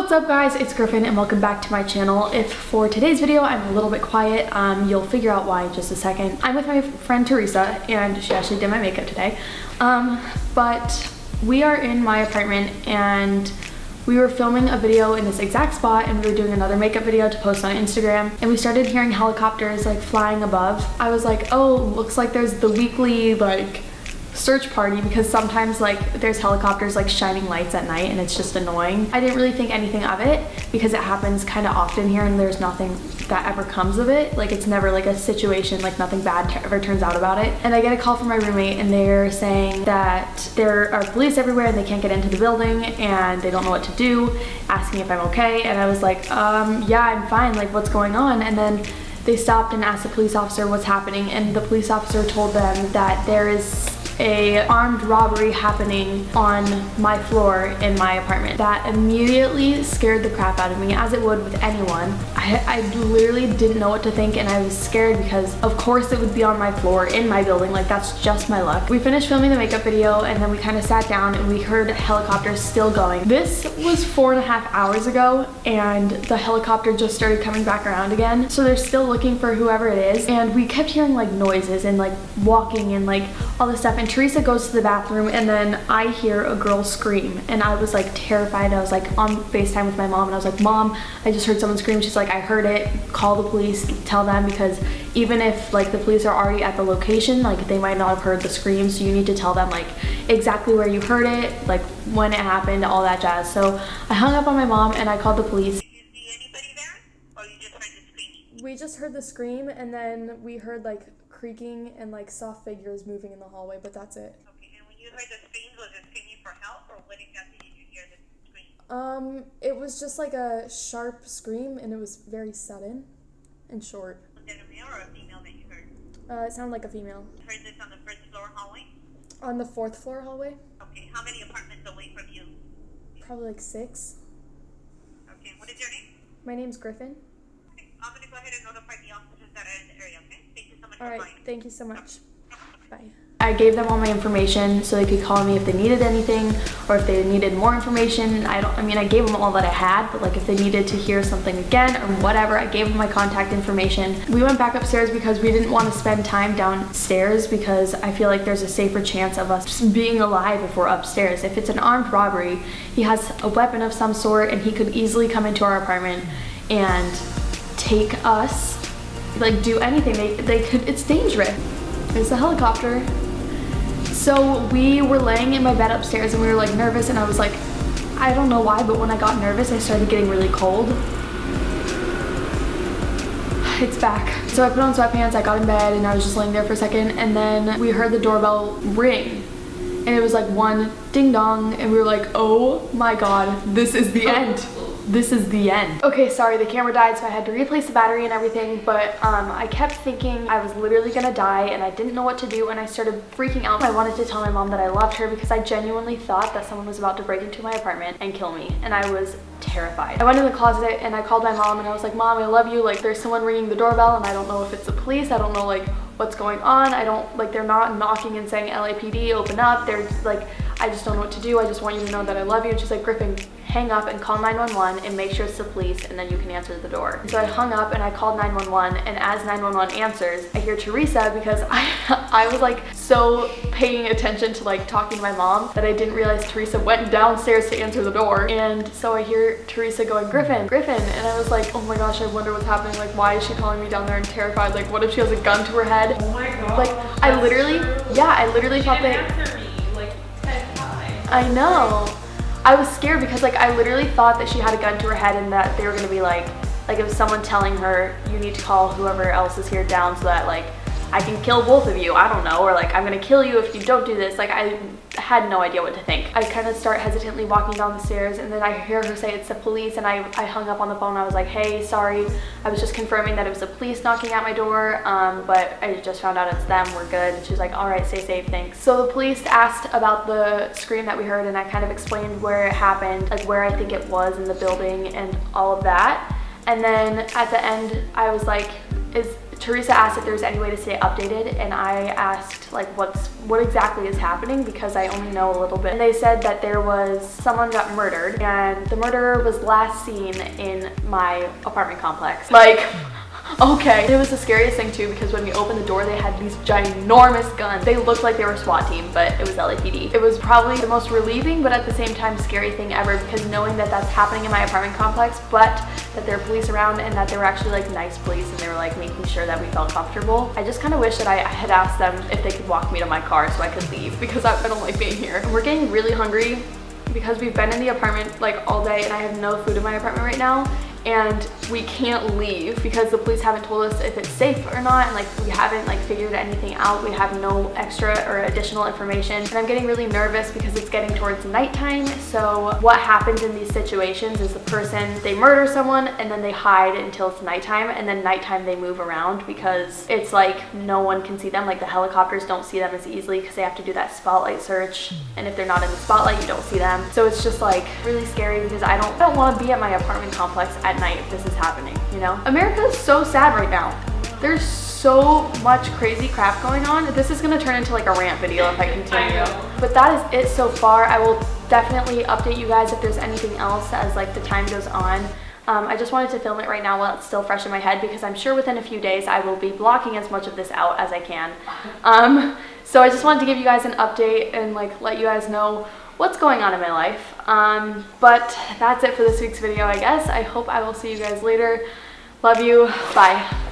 What's up guys, it's Griffin and welcome back to my channel. If for today's video I'm a little bit quiet, you'll figure out why in just a second. I'm with my friend Teresa and she actually did my makeup today. But we are in my apartment and we were filming a video in this exact spot and we were doing another makeup video to post on Instagram and we started hearing helicopters like flying above. I was like, oh, looks like there's the weekly like search party, because sometimes like there's helicopters like shining lights at night and it's just annoying. I didn't really think anything of it because it happens kind of often here and there's nothing that ever comes of it. Like it's never like a situation, like nothing bad ever turns out about it. And I get a call from my roommate and they're saying that there are police everywhere and they can't get into the building and they don't know what to do, asking if I'm okay. And I was like, yeah, I'm fine, like what's going on? And then they stopped and asked the police officer what's happening, and the police officer told them that there is a armed robbery happening on my floor in my apartment. That immediately scared the crap out of me, as it would with anyone. I literally didn't know what to think and I was scared because of course it would be on my floor in my building, like that's just my luck. We finished filming the makeup video and then we kind of sat down and we heard helicopters still going. This was 4.5 hours ago and the helicopter just started coming back around again. So they're still looking for whoever it is, and we kept hearing like noises and like walking and like all this stuff. And Teresa goes to the bathroom and then I hear a girl scream and I was like terrified. I was like on FaceTime with my mom and I was like, Mom, I just heard someone scream. She's like, I heard it, call the police, tell them, because even if like the police are already at the location, like they might not have heard the scream, so you need to tell them like exactly where you heard it, like when it happened, all that jazz. So I hung up on my mom and I called the police. Did you see anybody there, or you just heard the screaming? We just heard the scream and then we heard like creaking and like saw figures moving in the hallway, but that's it. Okay, and when you heard the screams, was it screaming for help, or what exactly did you hear the scream? It was just like a sharp scream and it was very sudden and short. Was it a male or a female that you heard? It sounded like a female. You heard this on the first floor hallway? On the 4th floor hallway? Okay, how many apartments away from you? Probably like 6. Okay, what is your name? My name's Griffin. Okay, I'm going to go ahead and notify the officers that are in the area, okay? Thank you so much for Alright, calling. thank you so much. Bye. I gave them all my information so they could call me if they needed anything or if they needed more information. I mean, I gave them all that I had, but like if they needed to hear something again or whatever, I gave them my contact information. We went back upstairs because we didn't want to spend time downstairs because I feel like there's a safer chance of us being alive if we're upstairs. If it's an armed robbery, he has a weapon of some sort and he could easily come into our apartment and take us, like do anything. They could, it's dangerous. There's the helicopter. So we were laying in my bed upstairs and we were like nervous, and I was like, I don't know why, but when I got nervous, I started getting really cold. It's back. So I put on sweatpants, I got in bed and I was just laying there for a second, and then we heard the doorbell ring. And it was like one ding dong and we were like, oh my God, this is the end. This is the end. Okay, sorry, the camera died, so I had to replace the battery and everything, but I kept thinking I was literally gonna die and I didn't know what to do, and I started freaking out. I wanted to tell my mom that I loved her because I genuinely thought that someone was about to break into my apartment and kill me, and I was terrified. I went in the closet and I called my mom and I was like, Mom, I love you. Like, there's someone ringing the doorbell and I don't know if it's the police. I don't know like what's going on. I don't, like, they're not knocking and saying LAPD, open up. They're like, I just don't know what to do. I just want you to know that I love you. And she's like, Griffin, hang up and call 911 and make sure it's the police, and then you can answer the door. So I hung up and I called 911, and as 911 answers, I hear Teresa, because I was like so paying attention to like talking to my mom that I didn't realize Teresa went downstairs to answer the door. And so I hear Teresa going, Griffin, Griffin, and I was like, oh my gosh, I wonder what's happening. Like, why is she calling me down there? I'm terrified. Like, what if she has a gun to her head? Oh my God. Like, I literally thought that. Answer me like 10 times. I know. I was scared because like I literally thought that she had a gun to her head and that they were gonna be like it was someone telling her, you need to call whoever else is here down so that like I can kill both of you, I don't know, or like I'm gonna kill you if you don't do this. Like, I had no idea what to think. I kind of start hesitantly walking down the stairs, and then I hear her say it's the police, and I hung up on the phone. I was like, hey, sorry, I was just confirming that it was the police knocking at my door, but I just found out it's them, we're good. And she's like, all right, stay safe, thanks. So the police asked about the scream that we heard, and I kind of explained where it happened, like where I think it was in the building and all of that. And then at the end, I was like, Teresa asked if there's any way to stay updated, and I asked like what exactly is happening because I only know a little bit. And they said that there was someone got murdered, and the murderer was last seen in my apartment complex. Like, okay. It was the scariest thing too because when we opened the door, they had these ginormous guns. They looked like they were SWAT team, but it was LAPD. It was probably the most relieving, but at the same time scary thing ever, because knowing that that's happening in my apartment complex, but that there are police around and that they were actually like nice police and they were like making sure that we felt comfortable. I just kind of wish that I had asked them if they could walk me to my car so I could leave, because I don't like being here. And we're getting really hungry because we've been in the apartment like all day and I have no food in my apartment right now. And we can't leave because the police haven't told us if it's safe or not, and like we haven't like figured anything out. We have no extra or additional information, and I'm getting really nervous because it's getting towards nighttime. So what happens in these situations is the person, they murder someone and then they hide until it's nighttime, and then nighttime they move around because it's like no one can see them. Like the helicopters don't see them as easily because they have to do that spotlight search, and if they're not in the spotlight you don't see them. So it's just like really scary because I don't want to be at my apartment complex at night if this is happening, you know? America is so sad right now. There's so much crazy crap going on. This is gonna turn into like a rant video if I continue. But that is it so far. I will definitely update you guys if there's anything else as like the time goes on. I just wanted to film it right now while it's still fresh in my head because I'm sure within a few days I will be blocking as much of this out as I can. So I just wanted to give you guys an update and like let you guys know what's going on in my life. But that's it for this week's video, I guess. I hope I will see you guys later. Love you. Bye.